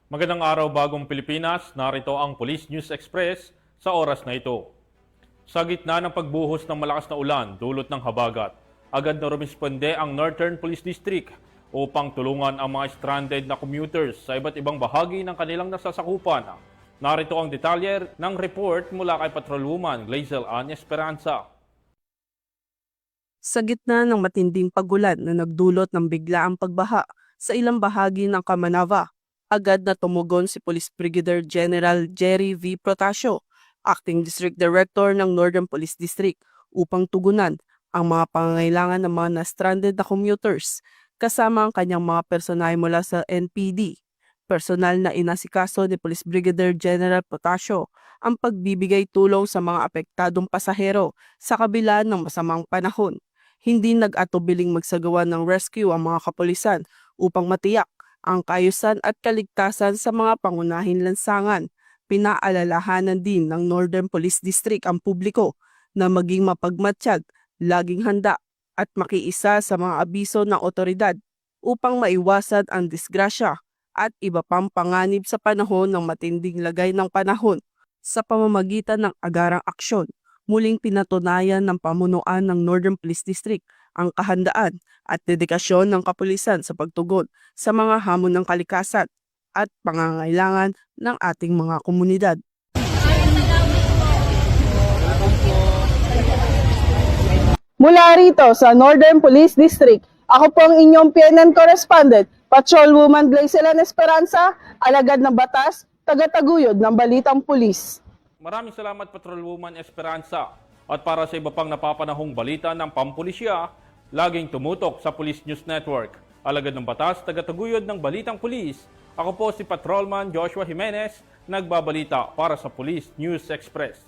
Magandang araw bagong Pilipinas, narito ang Police News Express sa oras na ito. Sa gitna ng pagbuhos ng malakas na ulan dulot ng habagat, agad na rumisponde ang Northern Police District upang tulungan ang mga stranded na commuters sa iba't ibang bahagi ng kanilang nasasakupan. Narito ang detalye ng report mula kay Patrolwoman Glazel Ann Esperanza. Sa gitna ng matinding pagulan na nagdulot ng biglaang pagbaha sa ilang bahagi ng Kamanava, agad na tumugon si Police Brigadier General Jerry V. Protasio, Acting District Director ng Northern Police District, upang tugunan ang mga pangangailangan ng mga na-stranded na commuters kasama ang kanyang mga personal mula sa NPD. Personal na inasikaso ni Police Brigadier General Protasio ang pagbibigay tulong sa mga apektadong pasahero sa kabila ng masamang panahon. Hindi nag-atubiling magsagawa ng rescue ang mga kapulisan upang matiyak ang kaayusan at kaligtasan sa mga pangunahing lansangan. Pinaalalahanan din ng Northern Police District ang publiko na maging mapagmatsyag, laging handa at makiisa sa mga abiso ng otoridad upang maiwasan ang disgrasya at iba pang panganib sa panahon ng matinding lagay ng panahon. Sa pamamagitan ng agarang aksyon, muling pinatunayan ng pamunuan ng Northern Police District ang kahandaan at dedikasyon ng kapulisan sa pagtugon sa mga hamon ng kalikasan at pangangailangan ng ating mga komunidad. Mula rito sa Northern Police District, ako po ang inyong PNN correspondent, Patrolwoman Glazel Ann Esperanza, alagad ng batas, tagataguyod ng balitang pulis. Maraming salamat Patrolwoman Esperanza. At para sa iba pang napapanahong balita ng pampulisya, laging tumutok sa Police News Network. Alagad ng batas, tagataguyod ng balitang pulis. Ako po si Patrolman Joshua Jimenez, nagbabalita para sa Police News Express.